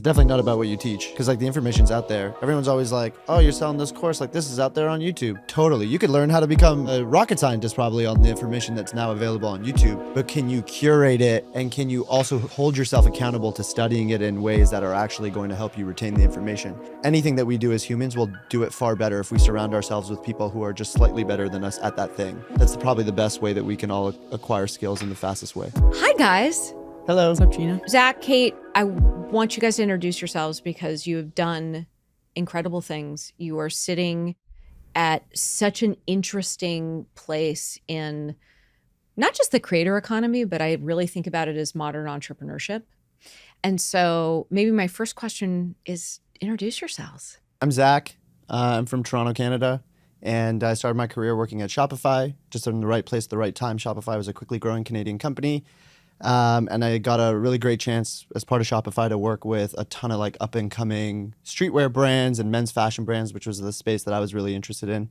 definitely not about what you teach, because like the information's out there. Everyone's always like, oh, you're selling this course, like this is out there on YouTube. Totally. You could learn how to become a rocket scientist probably on the information that's now available on YouTube, but can you curate it, and can you also hold yourself accountable to studying it in ways that are actually going to help you retain the information? Anything that we do as humans, will do it far better if we surround ourselves with people who are just slightly better than us at that thing. That's probably the best way that we can all acquire skills in the fastest way. Hi, guys. Hello. What's up, Gina? Zack, Kate, I want you guys to introduce yourselves because you have done incredible things. You are sitting at such an interesting place in not just the creator economy, but I really think about it as modern entrepreneurship. And so maybe my first question is introduce yourselves. I'm Zack. I'm from Toronto, Canada. And I started my career working at Shopify, just in the right place at the right time. Shopify was a quickly growing Canadian company. And I got a really great chance as part of Shopify to work with a ton of like up and coming streetwear brands and men's fashion brands, which was the space that I was really interested in.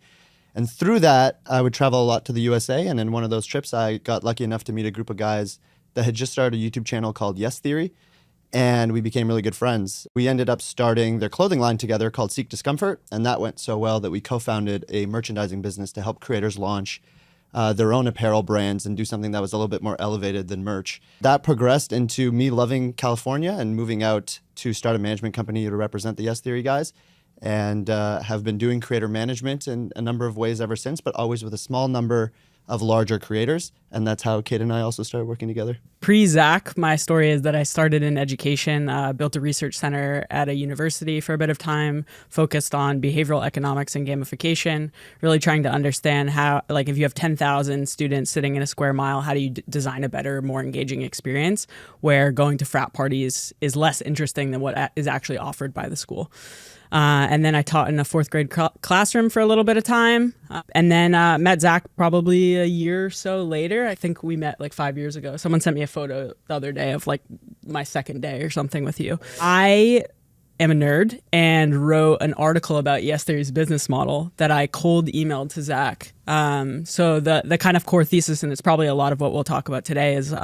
And through that, I would travel a lot to the USA. And in one of those trips, I got lucky enough to meet a group of guys that had just started a YouTube channel called Yes Theory. And we became really good friends. We ended up starting their clothing line together called Seek Discomfort. And that went so well that we co-founded a merchandising business to help creators launch their own apparel brands and do something that was a little bit more elevated than merch. That progressed into me loving California and moving out to start a management company to represent the Yes Theory guys, and have been doing creator management in a number of ways ever since, but always with a small number of larger creators. And that's how Kate and I also started working together. Pre-Zack, my story is that I started in education, built a research center at a university for a bit of time, focused on behavioral economics and gamification, really trying to understand how, like if you have 10,000 students sitting in a square mile, how do you design a better, more engaging experience where going to frat parties is less interesting than what is actually offered by the school. And then I taught in a fourth grade classroom for a little bit of time. And then met Zack probably a year or so later. I think we met like 5 years ago. Someone sent me a photo the other day of like my second day or something with you. I am a nerd and wrote an article about Yes Theory's business model that I cold emailed to Zack. So the kind of core thesis, and it's probably a lot of what we'll talk about today, is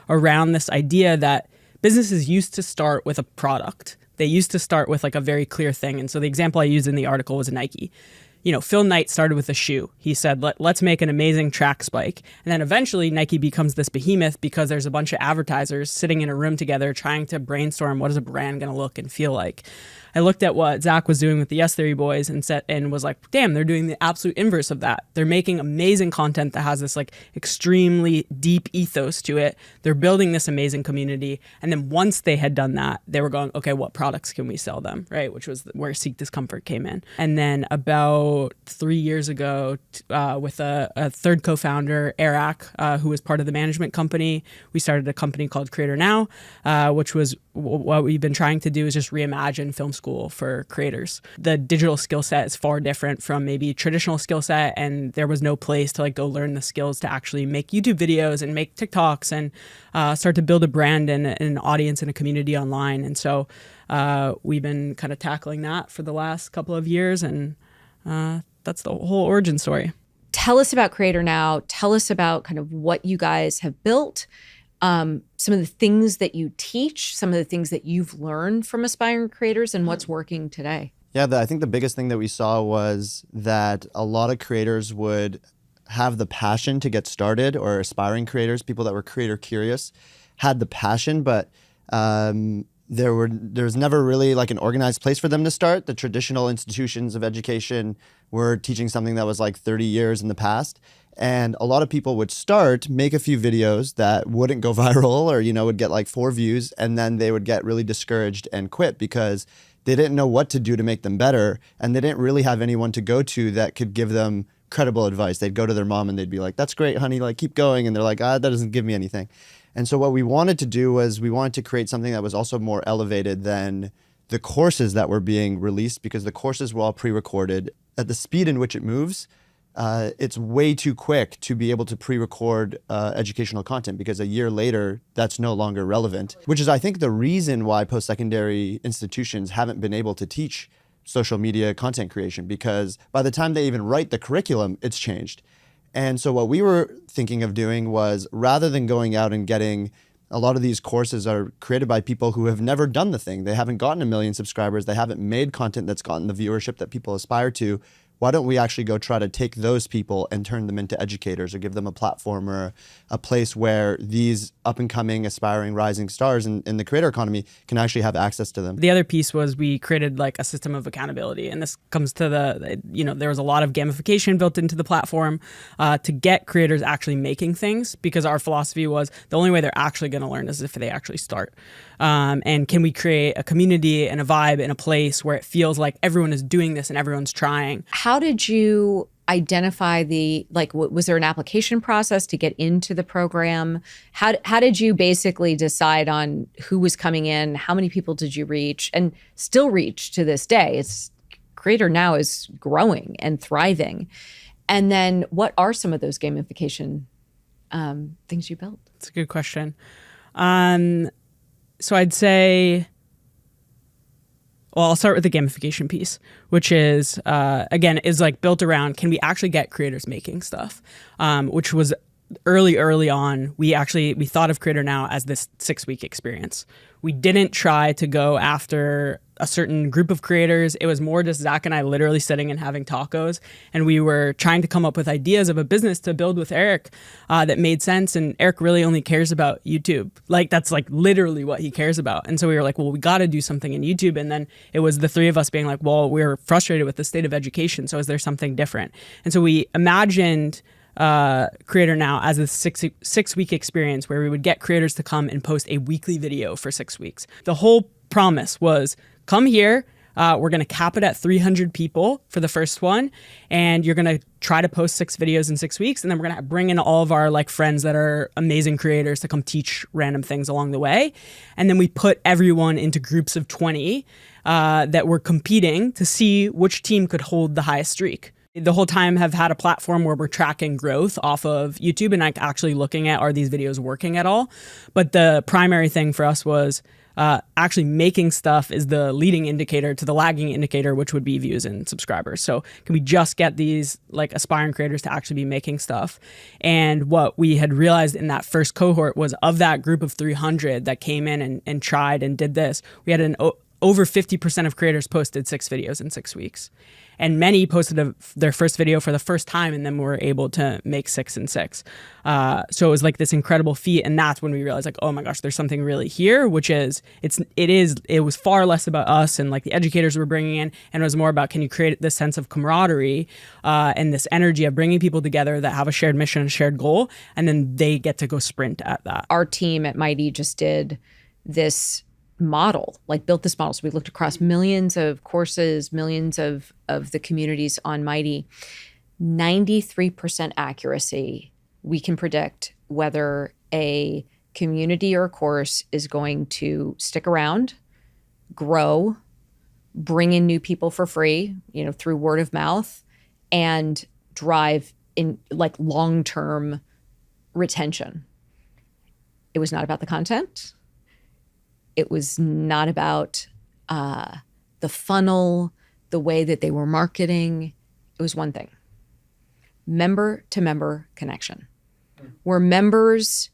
around this idea that businesses used to start with a product. They used to start with like a very clear thing. And so the example I used in the article was Nike. You know, Phil Knight started with a shoe. He said, let's make an amazing track spike. And then eventually Nike becomes this behemoth because there's a bunch of advertisers sitting in a room together trying to brainstorm what is a brand going to look and feel like. I looked at what Zack was doing with the Yes Theory boys and was like, damn, they're doing the absolute inverse of that. They're making amazing content that has this like extremely deep ethos to it. They're building this amazing community. And then once they had done that, they were going, okay, what products can we sell them, right? Which was where Seek Discomfort came in. And then about 3 years ago, with a third co-founder, Eric, who was part of the management company, we started a company called Creator Now, which was what we've been trying to do is just reimagine film school for creators. The digital skill set is far different from maybe traditional skill set, and there was no place to like go learn the skills to actually make YouTube videos and make TikToks and start to build a brand and an audience and a community online. And so we've been kind of tackling that for the last couple of years, and that's the whole origin story. Tell us about Creator Now. Tell us about kind of what you guys have built. Some of the things that you teach, some of the things that you've learned from aspiring creators, and what's working today. Yeah, I think the biggest thing that we saw was that a lot of creators would have the passion to get started, or aspiring creators, people that were creator curious, had the passion, but there's never really like an organized place for them to start. The traditional institutions of education were teaching something that was like 30 years in the past. And a lot of people would start, make a few videos that wouldn't go viral or, you know, would get like 4 views, and then they would get really discouraged and quit because they didn't know what to do to make them better. And they didn't really have anyone to go to that could give them credible advice. They'd go to their mom and they'd be like, that's great, honey, like keep going. And they're like, that doesn't give me anything. And so what we wanted to do was we wanted to create something that was also more elevated than the courses that were being released, because the courses were all pre-recorded. At the speed in which it moves, it's way too quick to be able to pre-record educational content, because a year later, that's no longer relevant, which is, I think, the reason why post-secondary institutions haven't been able to teach social media content creation, because by the time they even write the curriculum, it's changed. And so what we were thinking of doing was, rather than going out and getting A lot of these courses are created by people who have never done the thing. They haven't gotten 1 million subscribers. They haven't made content that's gotten the viewership that people aspire to. Why don't we actually go try to take those people and turn them into educators, or give them a platform or a place where these up-and-coming, aspiring, rising stars in the creator economy can actually have access to them? The other piece was we created like a system of accountability. And this comes to there was a lot of gamification built into the platform to get creators actually making things, because our philosophy was the only way they're actually going to learn is if they actually start. And can we create a community and a vibe in a place where it feels like everyone is doing this and everyone's trying? How did you identify was there an application process to get into the program? How did you basically decide on who was coming in? How many people did you reach and still reach to this day? Creator now is growing and thriving. And then what are some of those gamification things you built? That's a good question. So I'd say, well, I'll start with the gamification piece, which is, again, is like built around, can we actually get creators making stuff? Which was early on, we thought of Creator Now as this 6-week experience. We didn't try to go after a certain group of creators. It was more just Zack and I literally sitting and having tacos. And we were trying to come up with ideas of a business to build with Eric that made sense. And Eric really only cares about YouTube. Like, that's like literally what he cares about. And so we were like, well, we got to do something in YouTube. And then it was the three of us being like, well, we're frustrated with the state of education. So is there something different? And so we imagined Creator Now as a six-week experience where we would get creators to come and post a weekly video for 6 weeks. The whole promise was, come here, we're going to cap it at 300 people for the first one, and you're going to try to post 6 videos in 6 weeks, and then we're going to bring in all of our like friends that are amazing creators to come teach random things along the way. And then we put everyone into groups of 20 that were competing to see which team could hold the highest streak. The whole time have had a platform where we're tracking growth off of YouTube and like actually looking at, are these videos working at all? But the primary thing for us was actually making stuff is the leading indicator to the lagging indicator, which would be views and subscribers. So can we just get these like aspiring creators to actually be making stuff? And what we had realized in that first cohort was, of that group of 300 that came in and tried and did this, we had over 50% of creators posted 6 videos in 6 weeks. And many posted their first video for the first time, and then were able to make 6 in 6. So it was like this incredible feat. And that's when we realized, like, oh my gosh, there's something really here, which is, it was far less about us and like the educators we're bringing in. And it was more about, can you create this sense of camaraderie and this energy of bringing people together that have a shared mission, a shared goal, and then they get to go sprint at that. Our team at Mighty just did this model, like built this model. So we looked across millions of courses, millions of the communities on Mighty. 93% accuracy, we can predict whether a community or a course is going to stick around, grow, bring in new people for free, through word of mouth, and drive in like long-term retention. It was not about the content. It was not about the funnel, the way that they were marketing. It was one thing: member-to-member connection. Were members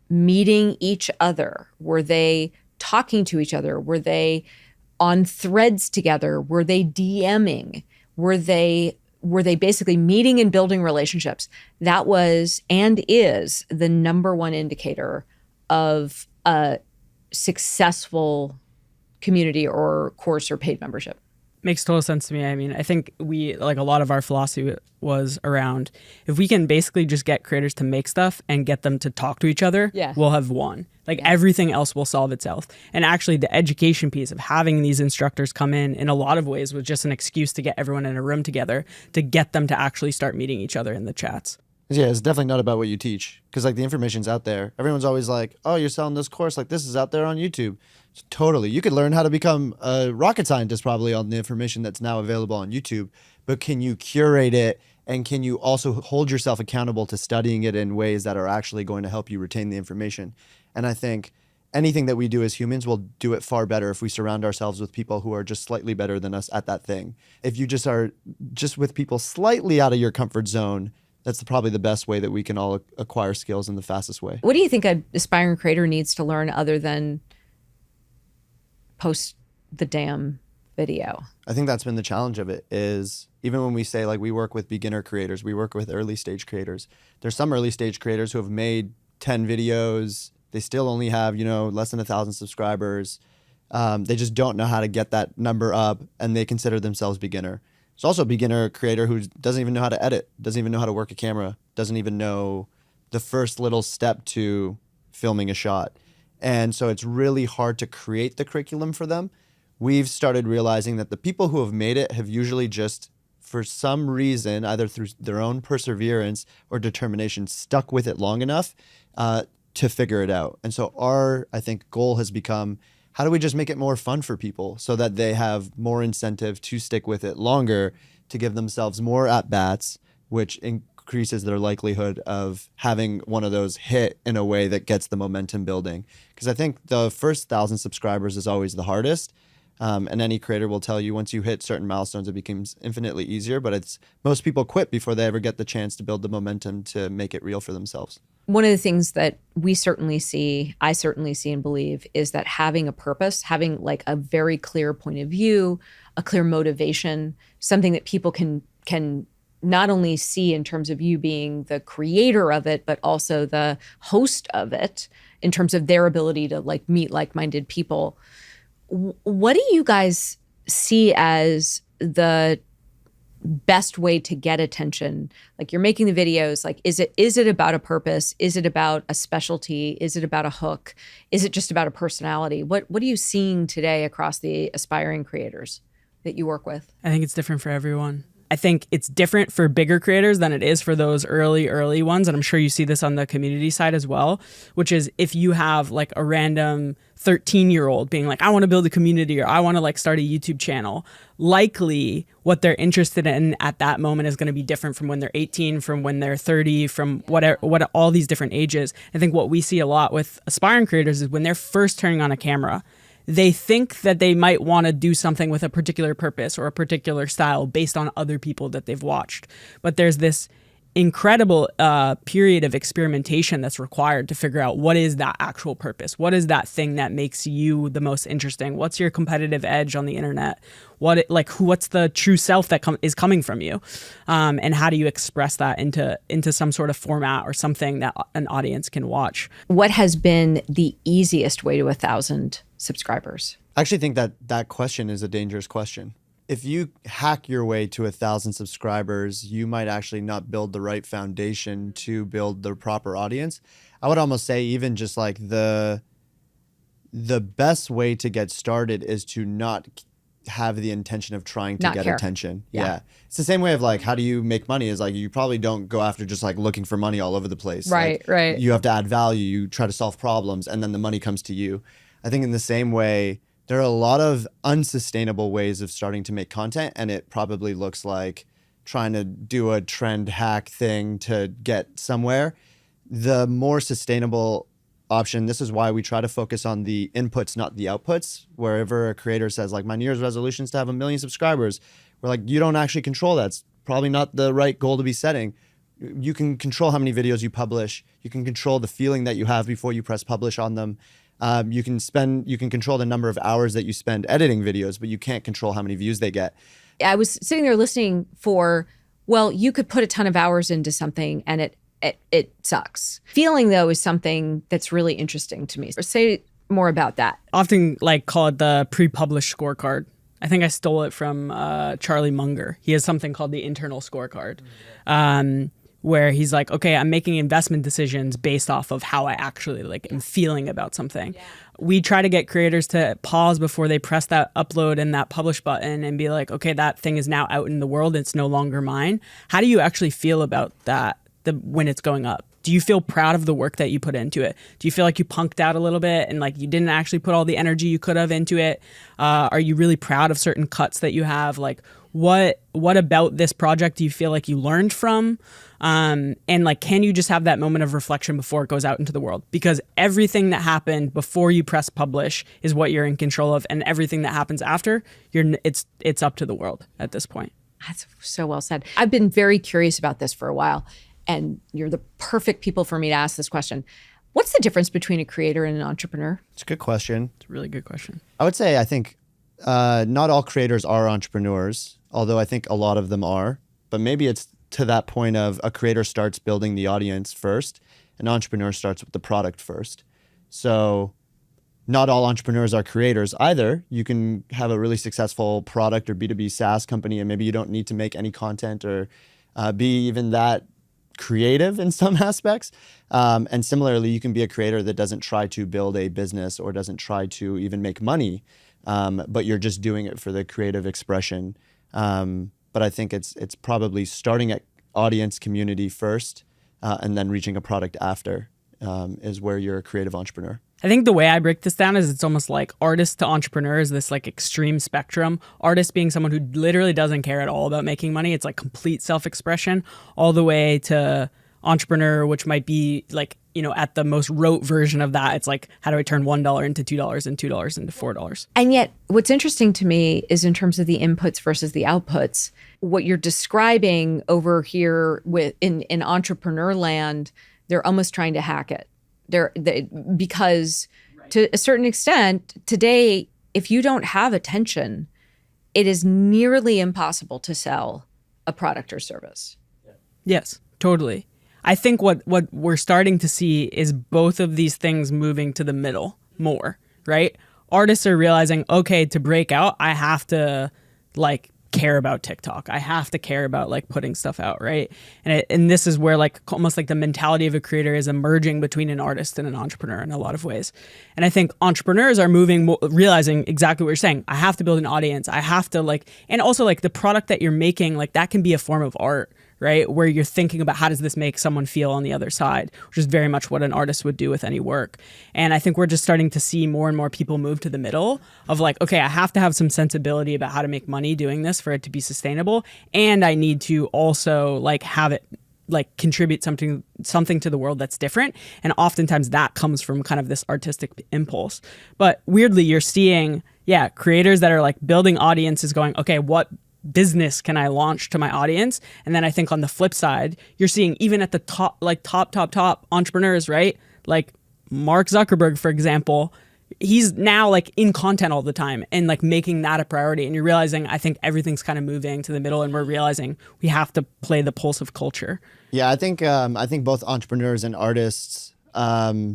meeting each other? Were they talking to each other? Were they on threads together? Were they DMing? Were they basically meeting and building relationships? That was and is the number one indicator of a successful community or course or paid membership. Makes total sense to me. I mean, I think we, like, a lot of our philosophy was around, if we can basically just get creators to make stuff and get them to talk to each other, we'll have won. Like, everything else will solve itself. And actually the education piece of having these instructors come in a lot of ways was just an excuse to get everyone in a room together, to get them to actually start meeting each other in the chats. Yeah, it's definitely not about what you teach, because like the information's out there. Everyone's always like, oh, you're selling this course, like this is out there on YouTube. So totally. You could learn how to become a rocket scientist probably on the information that's now available on YouTube, but can you curate it, and can you also hold yourself accountable to studying it in ways that are actually going to help you retain the information? And I think anything that we do as humans will do it far better if we surround ourselves with people who are just slightly better than us at that thing. If you just are just with people slightly out of your comfort zone, that's probably the best way that we can all acquire skills in the fastest way. What do you think an aspiring creator needs to learn other than post the damn video? I think that's been the challenge of it, is even when we say like we work with beginner creators, we work with early stage creators. There's some early stage creators who have made 10 videos. They still only have, less than 1,000 subscribers. They just don't know how to get that number up, and they consider themselves beginner. There's also a beginner creator who doesn't even know how to edit, doesn't even know how to work a camera, doesn't even know the first little step to filming a shot. And so it's really hard to create the curriculum for them. We've started realizing that the people who have made it have usually just, for some reason, either through their own perseverance or determination, stuck with it long enough to figure it out. And so our, I think, goal has become, how do we just make it more fun for people so that they have more incentive to stick with it longer, to give themselves more at-bats, which increases their likelihood of having one of those hit in a way that gets the momentum building. Because I think the first 1,000 subscribers is always the hardest. And any creator will tell you once you hit certain milestones, it becomes infinitely easier. But most people quit before they ever get the chance to build the momentum to make it real for themselves. One of the things that I certainly see and believe, is that having a purpose, having like a very clear point of view, a clear motivation, something that people can not only see in terms of you being the creator of it, but also the host of it in terms of their ability to like meet like-minded people. What do you guys see as the best way to get attention? Like, you're making the videos, like, is it about a purpose? Is it about a specialty? Is it about a hook? Is it just about a personality? What are you seeing today across the aspiring creators that you work with? I think it's different for everyone. I think it's different for bigger creators than it is for those early ones. And I'm sure you see this on the community side as well, which is if you have like a random 13-year-old being like, I want to build a community, or I want to like start a YouTube channel, likely what they're interested in at that moment is going to be different from when they're 18, from when they're 30, from what all these different ages. I think what we see a lot with aspiring creators is when they're first turning on a camera, they think that they might want to do something with a particular purpose or a particular style based on other people that they've watched. But there's this incredible period of experimentation that's required to figure out what is that actual purpose. What is that thing that makes you the most interesting? What's your competitive edge on the internet? What's the true self that is coming from you? And how do you express that into some sort of format or something that an audience can watch? What has been the easiest way to 1,000 subscribers? I actually think that question is a dangerous question. If you hack your way to 1,000 subscribers, you might actually not build the right foundation to build the proper audience. I would almost say even just like the best way to get started is to not have the intention of trying to get attention. Yeah. It's the same way of like, how do you make money? Is like, you probably don't go after just like looking for money all over the place. Right. You have to add value, you try to solve problems, and then the money comes to you. I think in the same way, there are a lot of unsustainable ways of starting to make content, and it probably looks like trying to do a trend hack thing to get somewhere. The more sustainable option, this is why we try to focus on the inputs, not the outputs. Wherever a creator says like, my New Year's resolution is to have 1 million subscribers, we're like, you don't actually control that. It's probably not the right goal to be setting. You can control how many videos you publish. You can control the feeling that you have before you press publish on them. You can control the number of hours that you spend editing videos, but you can't control how many views they get. I was sitting there listening you could put a ton of hours into something and it sucks. Feeling, though, is something that's really interesting to me. Say more about that. Often call it the pre-published scorecard. I think I stole it from Charlie Munger. He has something called the internal scorecard. Where he's like, okay, I'm making investment decisions based off of how I actually am feeling about something. Yeah. We try to get creators to pause before they press that upload and that publish button and be like, okay, that thing is now out in the world. It's no longer mine. How do you actually feel about that when it's going up? Do you feel proud of the work that you put into it? Do you feel like you punked out a little bit and you didn't actually put all the energy you could have into it? Are you really proud of certain cuts that you have? What about this project do you feel like you learned from? And can you just have that moment of reflection before it goes out into the world? Because everything that happened before you press publish is what you're in control of, and everything that happens after, it's up to the world at this point. That's so well said. I've been very curious about this for a while. and you're the perfect people for me to ask this question. What's the difference between a creator and an entrepreneur? It's a good question. It's a really good question. I would say I think not all creators are entrepreneurs, although I think a lot of them are. But maybe it's to that point of a creator starts building the audience first, an entrepreneur starts with the product first. So not all entrepreneurs are creators either. You can have a really successful product or B2B SaaS company, and maybe you don't need to make any content or be even that creative in some aspects. And similarly, you can be a creator that doesn't try to build a business or doesn't try to even make money, but you're just doing it for the creative expression. But I think it's probably starting at audience community first and then reaching a product after is where you're a creative entrepreneur. I think the way I break this down is it's almost like artist to entrepreneur is this like extreme spectrum. Artist being someone who literally doesn't care at all about making money. It's like complete self-expression, all the way to entrepreneur, which might be like, you know, at the most rote version of that. It's like, how do I turn $1 into $2 and $2 into $4? And yet what's interesting to me is in terms of the inputs versus the outputs, what you're describing over here in entrepreneur land, they're almost trying to hack it. Because to a certain extent, today, if you don't have attention, it is nearly impossible to sell a product or service. Yes, totally. I think what we're starting to see is both of these things moving to the middle more, right? Artists are realizing, okay, to break out, I have to like care about TikTok. I have to care about like putting stuff out, right? And this is where like almost like the mentality of a creator is emerging between an artist and an entrepreneur in a lot of ways. And I think entrepreneurs are realizing exactly what you're saying. I have to build an audience. I have to like, and also like the product that you're making, like that can be a form of art, right? Where you're thinking about how does this make someone feel on the other side, which is very much what an artist would do with any work. And I think we're just starting to see more and more people move to the middle of like, okay, I have to have some sensibility about how to make money doing this for it to be sustainable. And I need to also like have it like contribute something to the world that's different. And oftentimes that comes from kind of this artistic impulse. But weirdly, you're seeing, creators that are like building audiences going, okay, what business can I launch to my audience? And then I think on the flip side, you're seeing even at the top entrepreneurs, right? Like Mark Zuckerberg, for example, he's now like in content all the time and like making that a priority. And you're realizing, I think everything's kind of moving to the middle and we're realizing we have to play the pulse of culture. Yeah, I think both entrepreneurs and artists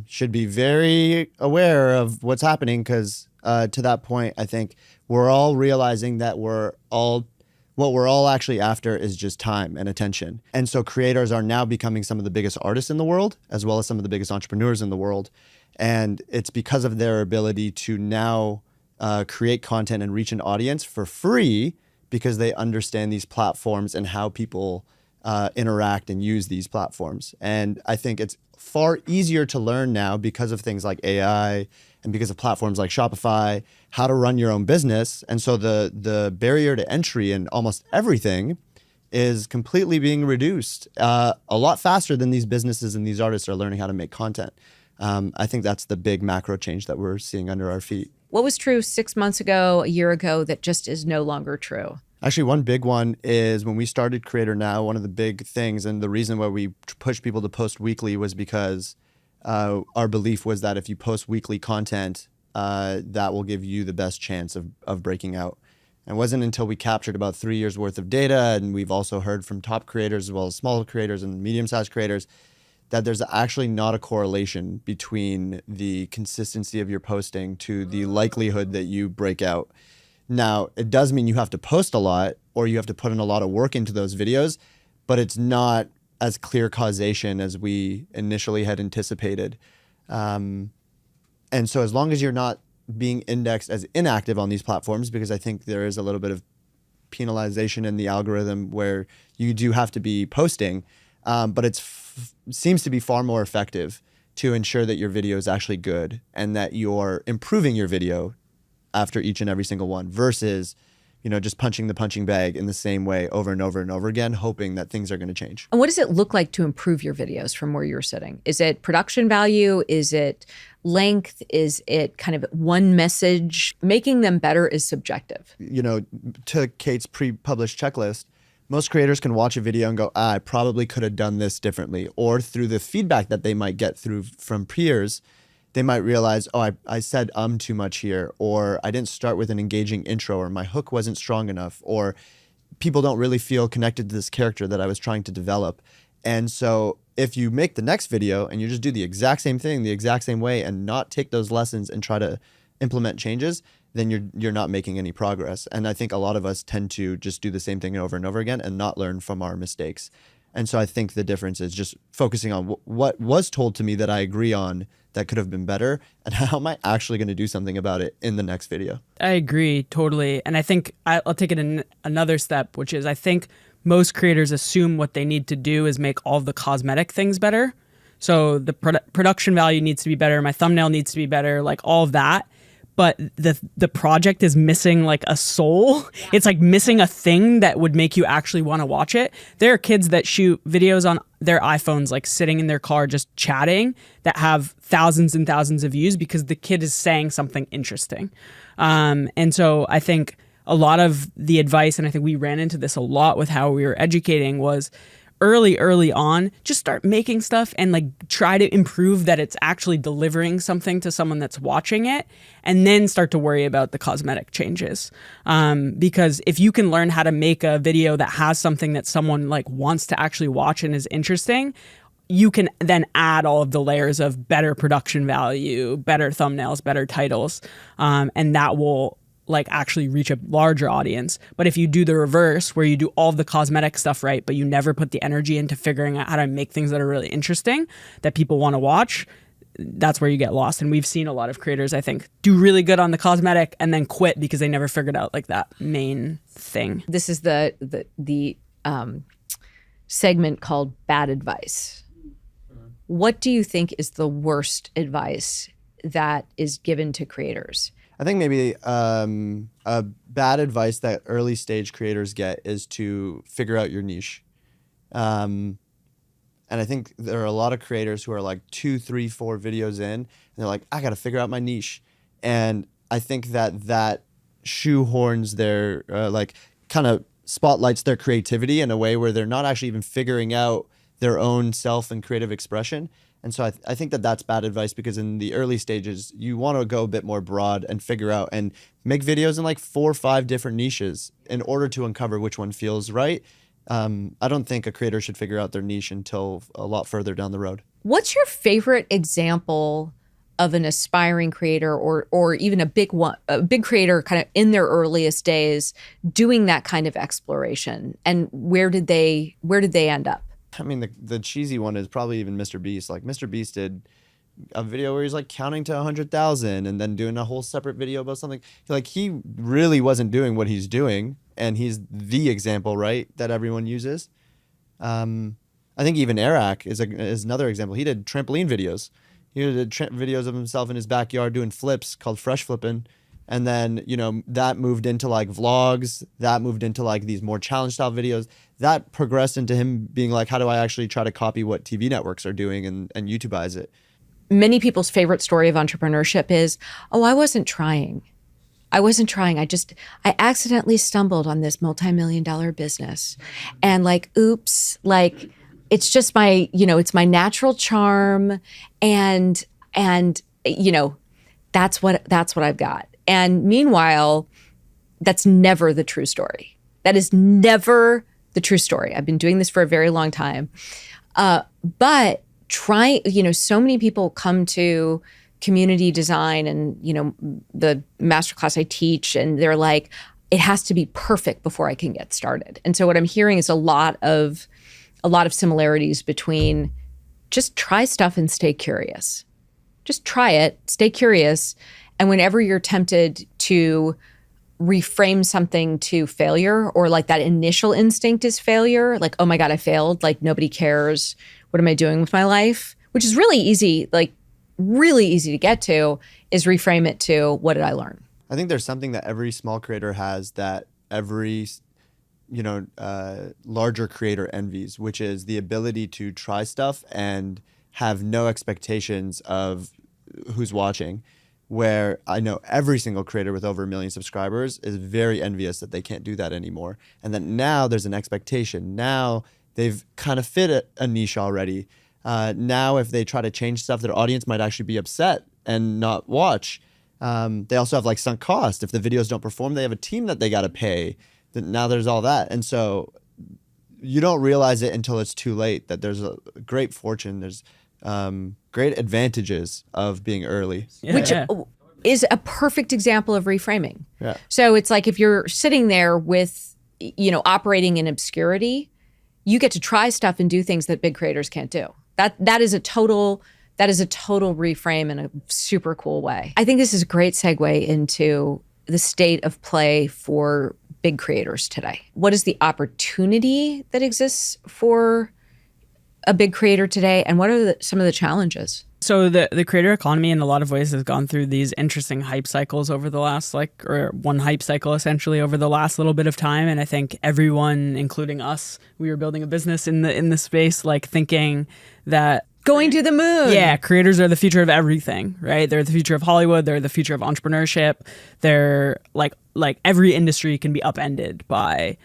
should be very aware of what's happening because to that point, I think we're all realizing that what we're all actually after is just time and attention. And so creators are now becoming some of the biggest artists in the world, as well as some of the biggest entrepreneurs in the world. And it's because of their ability to now create content and reach an audience for free because they understand these platforms and how people interact and use these platforms. And I think it's far easier to learn now because of things like AI and because of platforms like Shopify, how to run your own business. And so the barrier to entry in almost everything is completely being reduced a lot faster than these businesses and these artists are learning how to make content. I think that's the big macro change that we're seeing under our feet. What was true 6 months ago, a year ago, that just is no longer true? Actually, one big one is when we started Creator Now, one of the big things and the reason why we pushed people to post weekly was because our belief was that if you post weekly content, that will give you the best chance of breaking out. And it wasn't until we captured about 3 years worth of data, and we've also heard from top creators as well as small creators and medium-sized creators, that there's actually not a correlation between the consistency of your posting to the likelihood that you break out. Now, it does mean you have to post a lot or you have to put in a lot of work into those videos, but it's not as clear causation as we initially had anticipated. And so as long as you're not being indexed as inactive on these platforms, because I think there is a little bit of penalization in the algorithm where you do have to be posting, but it seems to be far more effective to ensure that your video is actually good and that you're improving your video after each and every single one versus, just punching the punching bag in the same way over and over and over again, hoping that things are going to change. And what does it look like to improve your videos from where you're sitting? Is it production value? Is it length? Is it kind of one message? Making them better is subjective. To Kate's pre-published checklist, most creators can watch a video and go, I probably could have done this differently. Or through the feedback that they might get from peers, they might realize, oh, I said too much here, or I didn't start with an engaging intro, or my hook wasn't strong enough, or people don't really feel connected to this character that I was trying to develop. And so if you make the next video and you just do the exact same thing the exact same way and not take those lessons and try to implement changes, then you're not making any progress. And I think a lot of us tend to just do the same thing over and over again and not learn from our mistakes. And so I think the difference is just focusing on what was told to me that I agree on that could have been better, and how am I actually going to do something about it in the next video. I agree totally. And I think I'll take it another step, which is I think most creators assume what they need to do is make all the cosmetic things better. So the production value needs to be better. My thumbnail needs to be better, like all of that. But the project is missing like a soul. Yeah. It's like missing a thing that would make you actually want to watch it. There are kids that shoot videos on their iPhones, like sitting in their car just chatting, that have thousands and thousands of views because the kid is saying something interesting. And so I think a lot of the advice, and I think we ran into this a lot with how we were educating, was early on, just start making stuff and like try to improve that it's actually delivering something to someone that's watching it, and then start to worry about the cosmetic changes. Because if you can learn how to make a video that has something that someone like wants to actually watch and is interesting, you can then add all of the layers of better production value, better thumbnails, better titles, and that will like actually reach a larger audience. But if you do the reverse, where you do all the cosmetic stuff right, but you never put the energy into figuring out how to make things that are really interesting that people want to watch, that's where you get lost. And we've seen a lot of creators, I think, do really good on the cosmetic and then quit because they never figured out like that main thing. This is the segment called Bad Advice. What do you think is the worst advice that is given to creators? I think maybe a bad advice that early stage creators get is to figure out your niche. And I think there are a lot of creators who are like 2, 3, 4 videos in, and they're like, I got to figure out my niche. And I think that shoehorns their, like kind of spotlights their creativity in a way where they're not actually even figuring out their own self and creative expression. And so I think that's bad advice, because in the early stages, you want to go a bit more broad and figure out and make videos in like 4 or 5 different niches in order to uncover which one feels right. I don't think a creator should figure out their niche until a lot further down the road. What's your favorite example of an aspiring creator or even a big creator kind of in their earliest days doing that kind of exploration? And where did they end up? I mean, the cheesy one is probably even Mr. Beast. Like Mr. Beast did a video where he's like counting to 100,000 and then doing a whole separate video about something. Like he really wasn't doing what he's doing, and he's the example, right, that everyone uses. I think even Eric is another example. He did trampoline videos. He did videos of himself in his backyard doing flips called Fresh Flippin'. And then, that moved into like vlogs, that moved into like these more challenge style videos. That progressed into him being like, how do I actually try to copy what TV networks are doing and YouTubeize it? Many people's favorite story of entrepreneurship is, I wasn't trying. I accidentally stumbled on this multi-million-dollar business. And like, oops, like it's just my, it's my natural charm. And that's what I've got. And meanwhile, that's never the true story. That is never the true story. I've been doing this for a very long time. But so many people come to community design and, the masterclass I teach, and they're like, it has to be perfect before I can get started. And so what I'm hearing is a lot of similarities between just try stuff and stay curious. Just try it, stay curious. And whenever you're tempted to reframe something to failure, or like that initial instinct is failure, like, oh my God, I failed, like nobody cares, what am I doing with my life? Which is really easy to get to, is reframe it to, what did I learn? I think there's something that every small creator has that every larger creator envies, which is the ability to try stuff and have no expectations of who's watching. where I know every single creator with over 1 million subscribers is very envious that they can't do that anymore. And that now there's an expectation. Now they've kind of fit a niche already. Now if they try to change stuff, their audience might actually be upset and not watch. They also have like sunk cost. If the videos don't perform, they have a team that they got to pay. Now there's all that. And so you don't realize it until it's too late that there's a great fortune. There's great advantages of being early. Which is a perfect example of reframing. Yeah. So it's like if you're sitting there with, operating in obscurity, you get to try stuff and do things that big creators can't do. That is a total reframe in a super cool way. I think this is a great segue into the state of play for big creators today. What is the opportunity that exists for a big creator today, and what are some of the challenges? So the creator economy in a lot of ways has gone through these interesting hype cycles over the last or one hype cycle essentially over the last little bit of time. And I think everyone, including us, we were building a business in the space, like thinking that going to the moon. Yeah, creators are the future of everything, right? They're the future of Hollywood. They're the future of entrepreneurship. They're like every industry can be upended by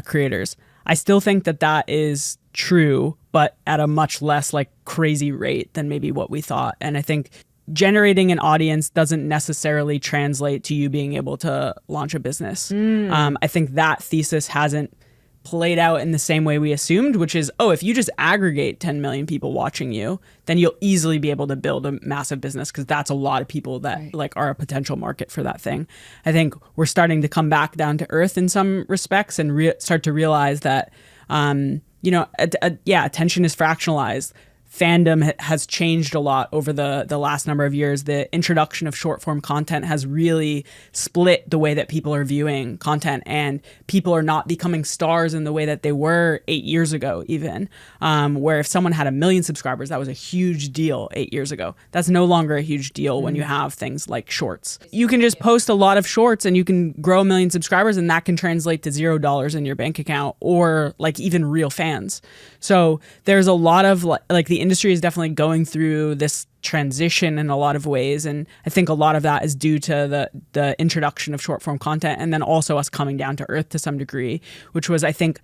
creators. I still think that is true, but at a much less crazy rate than maybe what we thought. And I think generating an audience doesn't necessarily translate to you being able to launch a business. I think that thesis hasn't played out in the same way we assumed, which is, if you just aggregate 10 million people watching you, then you'll easily be able to build a massive business because that's a lot of people that are a potential market for that thing. I think we're starting to come back down to earth in some respects and start to realize that, attention is fractionalized. Fandom has changed a lot over the last number of years. The introduction of short form content has really split the way that people are viewing content, and people are not becoming stars in the way that they were 8 years ago, even. Where if someone had 1 million subscribers, that was a huge deal 8 years ago. That's no longer a huge deal when you have things like shorts. You can just post a lot of shorts and you can grow 1 million subscribers, and that can translate to $0 in your bank account or even real fans. So there's a lot of the industry is definitely going through this transition in a lot of ways, and I think a lot of that is due to the introduction of short form content, and then also us coming down to earth to some degree, which was, I think,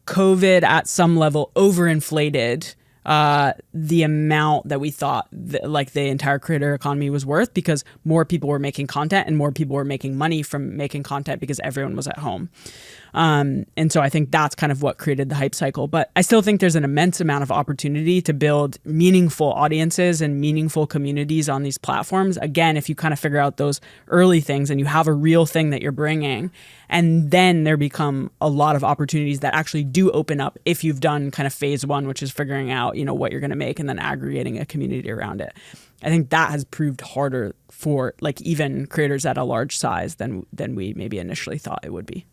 COVID at some level overinflated the amount that we thought the entire creator economy was worth, because more people were making content and more people were making money from making content because everyone was at home. And so I think that's kind of what created the hype cycle. But I still think there's an immense amount of opportunity to build meaningful audiences and meaningful communities on these platforms. Again, if you kind of figure out those early things and you have a real thing that you're bringing, and then there become a lot of opportunities that actually do open up if you've done kind of phase one, which is figuring out, what you're going to make and then aggregating a community around it. I think that has proved harder for even creators at a large size than we maybe initially thought it would be.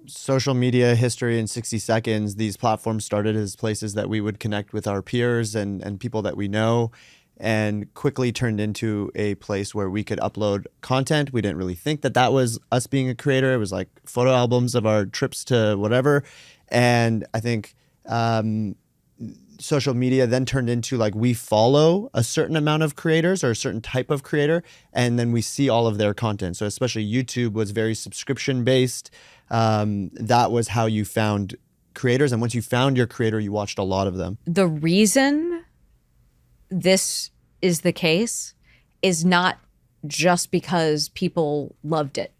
Social media history in 60 seconds, these platforms started as places that we would connect with our peers and people that we know, and quickly turned into a place where we could upload content. We didn't really think that was us being a creator. It was like photo albums of our trips to whatever. And I think social media then turned into we follow a certain amount of creators or a certain type of creator, and then we see all of their content. So especially YouTube was very subscription based. That was how you found creators. And once you found your creator, you watched a lot of them. The reason this is the case is not just because people loved it.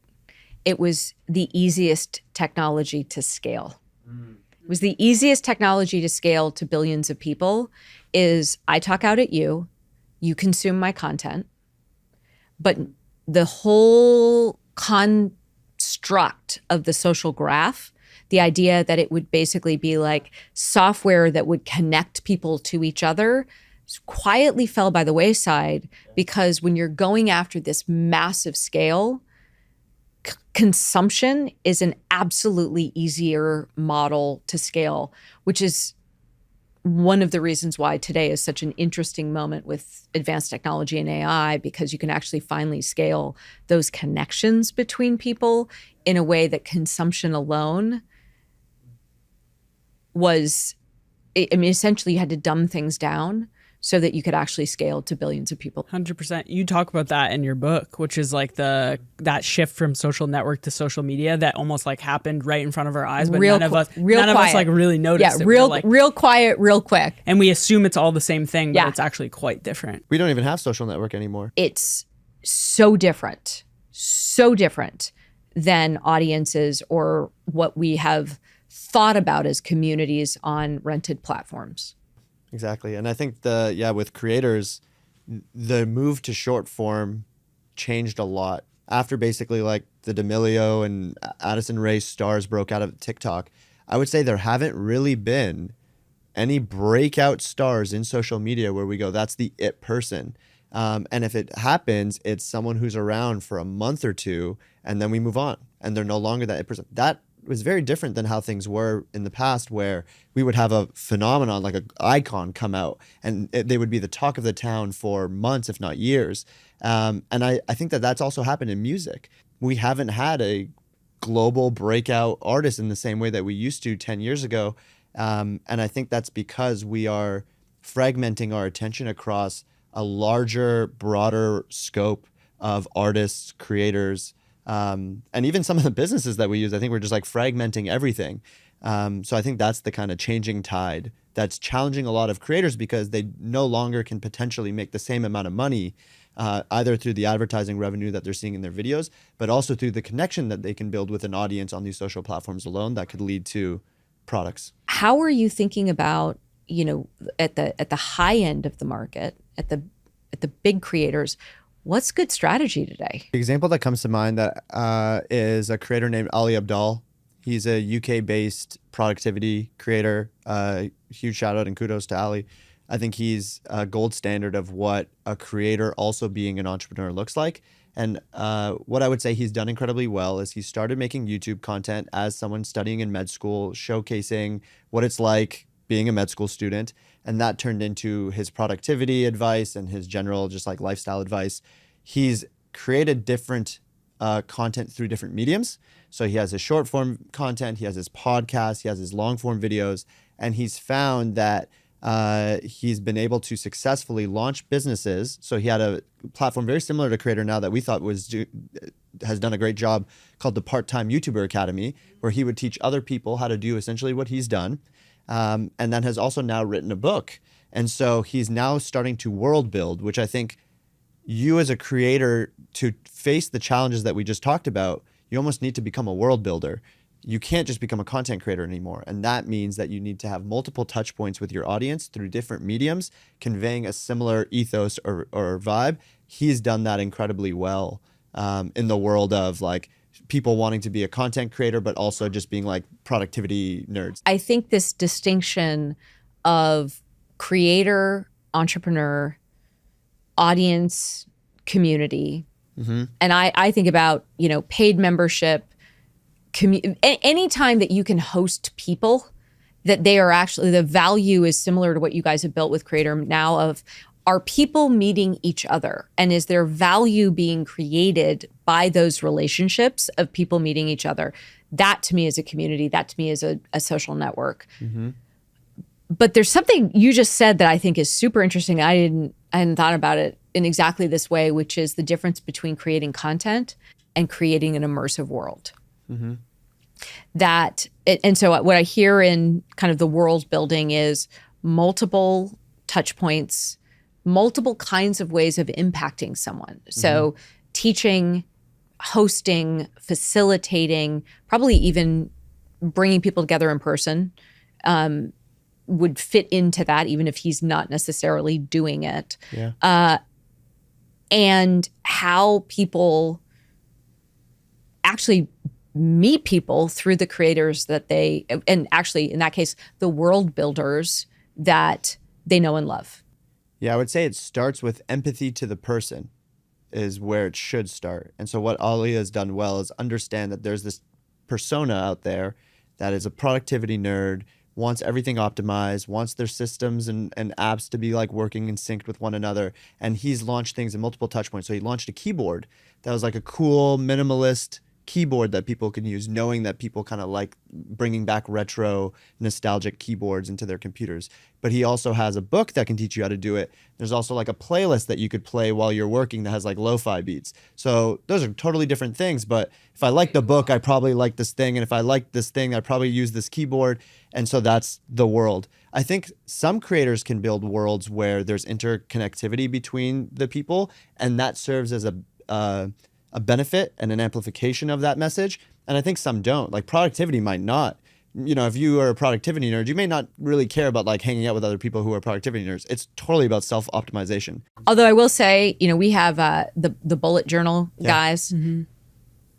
It was the easiest technology to scale. It was the easiest technology to scale to billions of people. Is I talk out at you, you consume my content, but the whole construct of the social graph, the idea that it would basically be like software that would connect people to each other, quietly fell by the wayside, because when you're going after this massive scale, consumption is an absolutely easier model to scale, which is one of the reasons why today is such an interesting moment with advanced technology and AI, because you can actually finally scale those connections between people in a way that consumption alone was, essentially you had to dumb things down so that you could actually scale to billions of people. 100%. You talk about that in your book, which is like that shift from social network to social media that almost like happened right in front of our eyes, but none of us like really noticed. Yeah, it. real quiet, real quick. And we assume it's all the same thing, but it's actually quite different. We don't even have social network anymore. It's so different than audiences or what we have thought about as communities on rented platforms. Exactly. And I think with creators, the move to short form changed a lot. After basically like the D'Amelio and Addison Rae stars broke out of TikTok, I would say there haven't really been any breakout stars in social media where we go, that's the it person. And if it happens, it's someone who's around for a month or two, and then we move on, and they're no longer that it person. That was very different than how things were in the past, where we would have a phenomenon like an icon come out, and they would be the talk of the town for months, if not years. And I think that's also happened in music. We haven't had a global breakout artist in the same way that we used to 10 years ago. And I think that's because we are fragmenting our attention across a larger, broader scope of artists, creators, and even some of the businesses that we use. I think we're just like fragmenting everything. So I think that's the kind of changing tide that's challenging a lot of creators, because they no longer can potentially make the same amount of money, either through the advertising revenue that they're seeing in their videos, but also through the connection that they can build with an audience on these social platforms alone that could lead to products. How are you thinking about, at the high end of the market, at the big creators, what's good strategy today? The example that comes to mind that is a creator named Ali Abdaal. He's a UK-based productivity creator. Huge shout out and kudos to Ali. I think he's a gold standard of what a creator also being an entrepreneur looks like. And what I would say he's done incredibly well is he started making YouTube content as someone studying in med school, showcasing what it's like being a med school student. And that turned into his productivity advice and his general just like lifestyle advice. He's created different content through different mediums. So he has his short form content, he has his podcast, he has his long form videos, and he's found that he's been able to successfully launch businesses. So he had a platform very similar to Creator Now that we thought has done a great job, called the Part-Time YouTuber Academy, where he would teach other people how to do essentially what he's done. And then has also now written a book. And so he's now starting to world build, which I think you as a creator, to face the challenges that we just talked about, you almost need to become a world builder. You can't just become a content creator anymore. And that means that you need to have multiple touch points with your audience through different mediums, conveying a similar ethos or vibe. He's done that incredibly well in the world of like people wanting to be a content creator, but also just being like productivity nerds. I think this distinction of creator, entrepreneur, audience, community, and I think about, paid membership, anytime that you can host people, that they are actually, the value is similar to what you guys have built with Creator Now of, are people meeting each other? And is there value being created by those relationships of people meeting each other? That to me is a community. That to me is a social network. But there's something you just said that I think is super interesting. I hadn't thought about it in exactly this way, which is the difference between creating content and creating an immersive world. And so what I hear in kind of the world building is multiple touch points, multiple kinds of ways of impacting someone. So teaching, hosting, facilitating, probably even bringing people together in person would fit into that, even if he's not necessarily doing it. And how people actually meet people through the creators that they, and actually in that case, the world builders that they know and love. Yeah, I would say it starts with empathy to the person is where it should start. And so what Ali has done well is understand that there's this persona out there that is a productivity nerd, wants everything optimized, wants their systems and apps to be like working in sync with one another. And he's launched things in multiple touch points. So he launched a keyboard that was like a cool minimalist keyboard that people can use, knowing that people kind of like bringing back retro nostalgic keyboards into their computers. But he also has a book that can teach you how to do it. There's also like a playlist that you could play while you're working that has like lo-fi beats. So those are totally different things. But if I like the book, I probably like this thing. And if I like this thing, I probably use this keyboard. And so that's the world. I think some creators can build worlds where there's interconnectivity between the people, and that serves as a benefit and an amplification of that message. And I think some don't. Like productivity might not. You know, if you are a productivity nerd, you may not really care about like hanging out with other people who are productivity nerds. It's totally about self-optimization. Although I will say, you know, we have the bullet journal guys.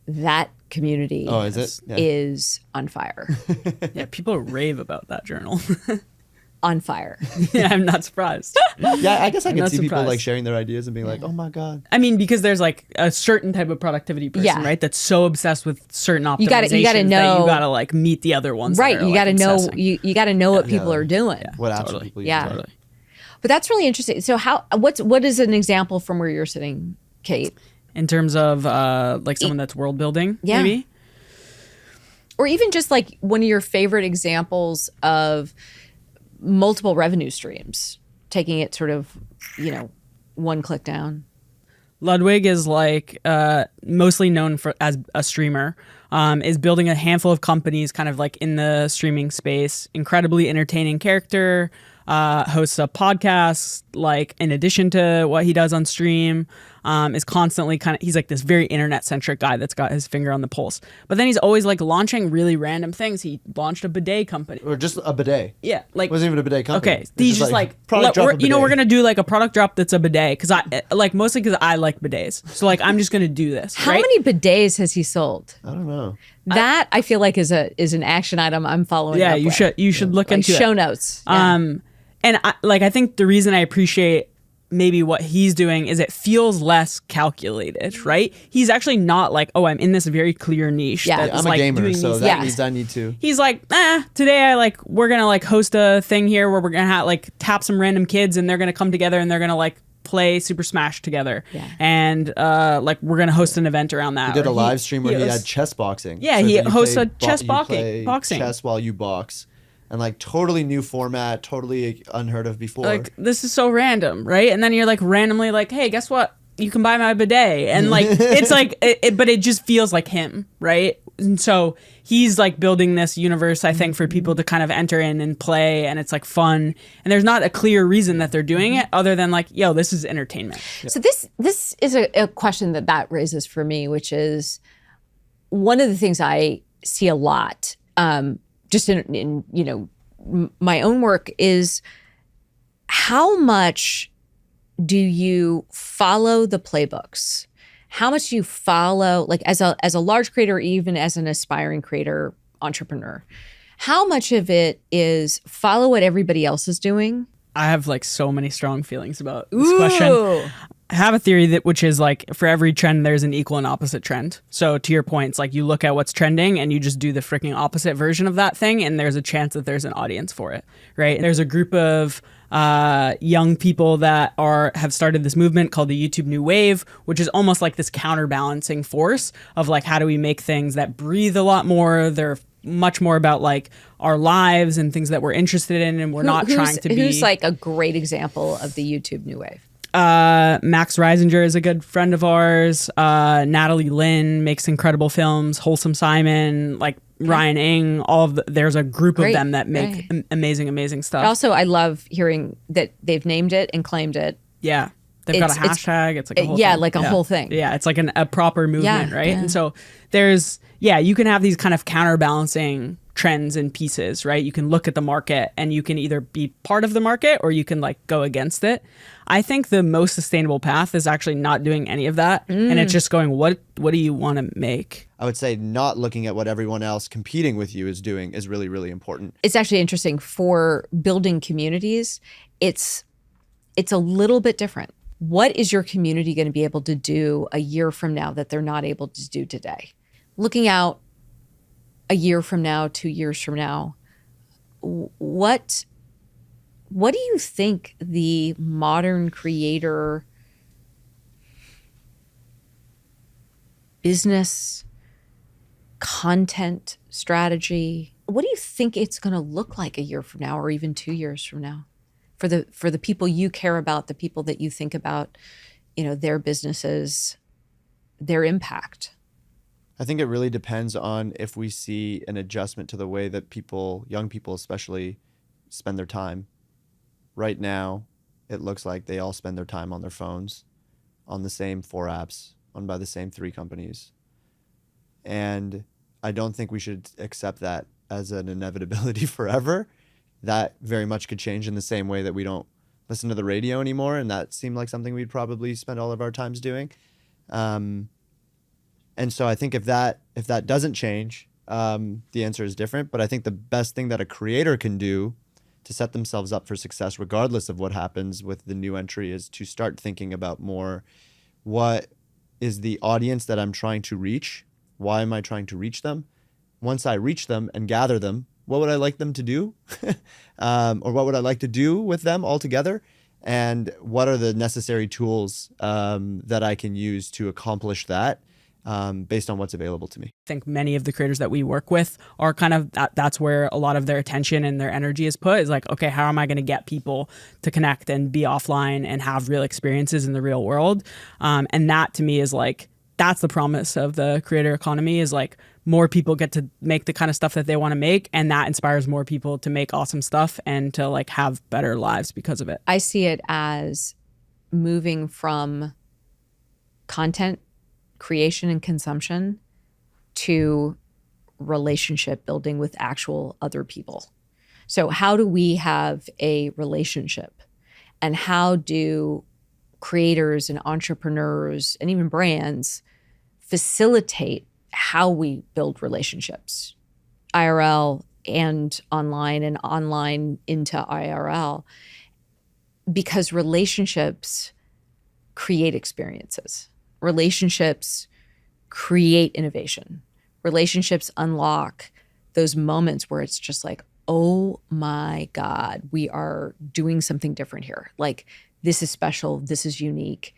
That community is on fire. Yeah, people rave about that journal. On fire. Yeah, I'm not surprised. Yeah, I guess I can see people surprised. like sharing their ideas and being like, oh my God. I mean, because there's like a certain type of productivity person, right? That's so obsessed with certain optimizations you gotta know, that you gotta like meet the other ones. Right. That are, You gotta know you gotta know what people are doing. What apps people use. Yeah. Totally. But that's really interesting. So what is an example from where you're sitting, Kate? In terms of like someone that's world building, maybe? Or even just like one of your favorite examples of multiple revenue streams, taking it sort of, you know, one click down. Ludwig is like mostly known as a streamer, is building a handful of companies kind of like in the streaming space, incredibly entertaining character, hosts a podcast, like in addition to what he does on stream, is constantly he's like this very internet centric guy that's got his finger on the pulse. But then he's always like launching really random things. He launched a bidet company. Or just a bidet. Yeah. Like, it wasn't even a bidet company. Okay. He's just like product drop a bidet. you know, we're going to do like a product drop that's a bidet. Cause mostly cause I like bidets. So like, I'm just going to do this. How many bidets has he sold? I don't know. That I feel like is an action item I'm following. Yeah, up you should look into show notes. Yeah. And I think the reason I appreciate maybe what he's doing is it feels less calculated, right? He's actually not like, oh, I'm in this very clear niche. Yeah, that's I'm a like gamer, so that things. means I need to. He's like, today we're gonna like host a thing here where we're gonna like tap some random kids and they're gonna come together and they're gonna like play Super Smash together. Yeah. And like we're gonna host an event around that. He did a live stream where he had chess boxing. Yeah, so he you hosts play a chess boxing. boxing. Chess while you box. And like totally new format, totally unheard of before. Like this is so random, right? And then you're like randomly like, hey, guess what? You can buy my bidet, and like it's like, but it just feels like him, right? And so he's like building this universe, I think, for people to kind of enter in and play, and it's like fun. And there's not a clear reason that they're doing it, other than like, yo, this is entertainment. Yeah. So this is a question that raises for me, which is one of the things I see a lot. Just in you know, my own work is how much do you follow the playbooks? How much do you follow, like as a large creator, or even as an aspiring creator, entrepreneur? How much of it is follow what everybody else is doing? I have like so many strong feelings about this question. I have a theory which is like for every trend, there's an equal and opposite trend. So to your point, it's like you look at what's trending and you just do the freaking opposite version of that thing. And there's a chance that there's an audience for it, right? There's a group of young people that have started this movement called the YouTube New Wave, which is almost like this counterbalancing force of like, how do we make things that breathe a lot more? They're much more about like our lives and things that we're interested in. And we're not trying to be... Who's like a great example of the YouTube New Wave? Max Reisinger is a good friend of ours. Natalie Lynn makes incredible films. Wholesome Simon, like Ryan Ng, there's a group of them that make amazing stuff. Also, I love hearing that they've named it and claimed it. Yeah. They've got a hashtag. It's like a whole thing. Like a whole thing. Yeah, it's like a proper movement, right? Yeah. And so you can have these kind of counterbalancing trends and pieces, right? You can look at the market and you can either be part of the market or you can like go against it. I think the most sustainable path is actually not doing any of that. And it's just going, what do you want to make? I would say not looking at what everyone else competing with you is doing is really, really important. It's actually interesting for building communities. It's a little bit different. What is your community going to be able to do a year from now that they're not able to do today? Looking out a year from now, 2 years from now, what do you think the modern creator business content strategy. What do you think it's going to look like a year from now or even 2 years from now for the people you care about, the people that you think about, their businesses, their impact? I think it really depends on if we see an adjustment to the way that people, young people especially, spend their time. Right now, it looks like they all spend their time on their phones, on the same 4 apps, owned by the same 3 companies. And I don't think we should accept that as an inevitability forever. That very much could change in the same way that we don't listen to the radio anymore, and that seemed like something we'd probably spend all of our times doing. And so I think if that doesn't change, the answer is different. But I think the best thing that a creator can do to set themselves up for success, regardless of what happens with the new entry, is to start thinking about more, what is the audience that I'm trying to reach? Why am I trying to reach them? Once I reach them and gather them, what would I like them to do? Or what would I like to do with them altogether? And what are the necessary tools that I can use to accomplish that based on what's available to me? I think many of the creators that we work with are kind of, that's where a lot of their attention and their energy is put, is like, okay, how am I going to get people to connect and be offline and have real experiences in the real world? And that to me is like, that's the promise of the creator economy, is like more people get to make the kind of stuff that they want to make, and that inspires more people to make awesome stuff and to like have better lives because of it. I see it as moving from content creation and consumption to relationship building with actual other people. So how do we have a relationship, and how do creators and entrepreneurs and even brands facilitate how we build relationships, IRL and online into IRL? Because relationships create experiences. Relationships create innovation. Relationships unlock those moments where it's just like, oh my God, we are doing something different here. Like, this is special, this is unique.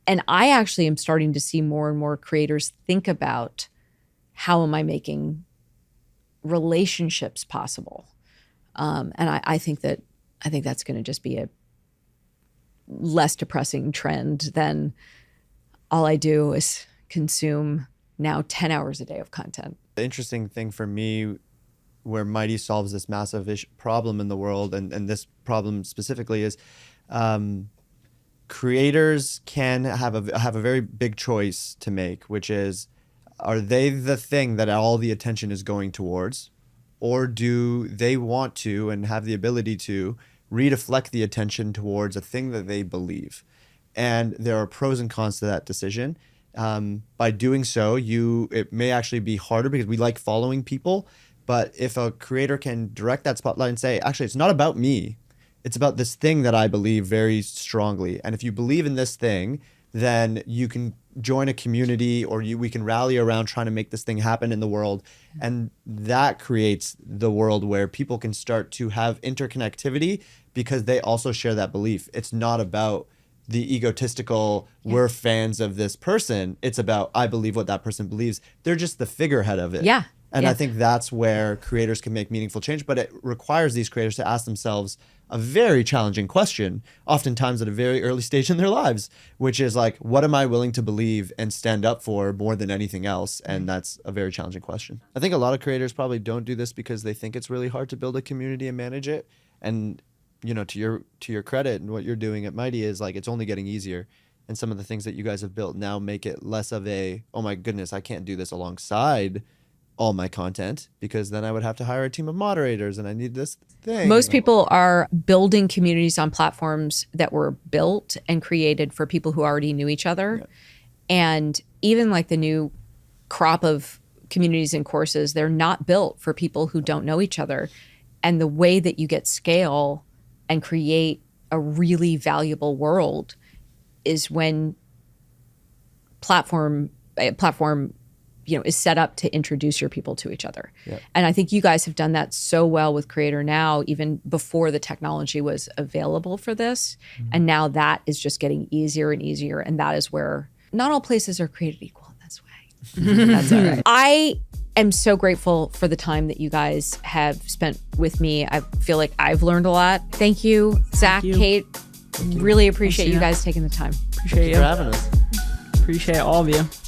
And I actually am starting to see more and more creators think about, how am I making relationships possible? And I think that's going to just be a less depressing trend than all I do is consume now 10 hours a day of content. The interesting thing for me, where Mighty solves this massive problem in the world, and this problem specifically, is creators can have a very big choice to make, which is, are they the thing that all the attention is going towards, or do they want to and have the ability to redeflect the attention towards a thing that they believe? And there are pros and cons to that decision. By doing so, it may actually be harder because we like following people, but if a creator can direct that spotlight and say, actually, it's not about me, it's about this thing that I believe very strongly. And if you believe in this thing, then you can join a community, or we can rally around trying to make this thing happen in the world. And that creates the world where people can start to have interconnectivity because they also share that belief. It's not about the egotistical, we're fans of this person. It's about, I believe what that person believes. They're just the figurehead of it. Yeah. And I think that's where creators can make meaningful change, but it requires these creators to ask themselves a very challenging question, oftentimes at a very early stage in their lives, which is like, what am I willing to believe and stand up for more than anything else? And that's a very challenging question. I think a lot of creators probably don't do this because they think it's really hard to build a community and manage it. And, to your credit, and what you're doing at Mighty is like, it's only getting easier. And some of the things that you guys have built now make it less of a, oh my goodness, I can't do this alongside all my content, because then I would have to hire a team of moderators and I need this thing. Most people are building communities on platforms that were built and created for people who already knew each other. Yeah. And even like the new crop of communities and courses, they're not built for people who don't know each other. And the way that you get scale and create a really valuable world is when platform is set up to introduce your people to each other. Yep. And I think you guys have done that so well with Creator Now, even before the technology was available for this. Mm-hmm. And now that is just getting easier and easier. And that is where not all places are created equal in this way. That's all right. I am so grateful for the time that you guys have spent with me. I feel like I've learned a lot. Thank you, Zack, Kate. Really appreciate you guys taking the time. Appreciate Thank you for having us. Appreciate all of you.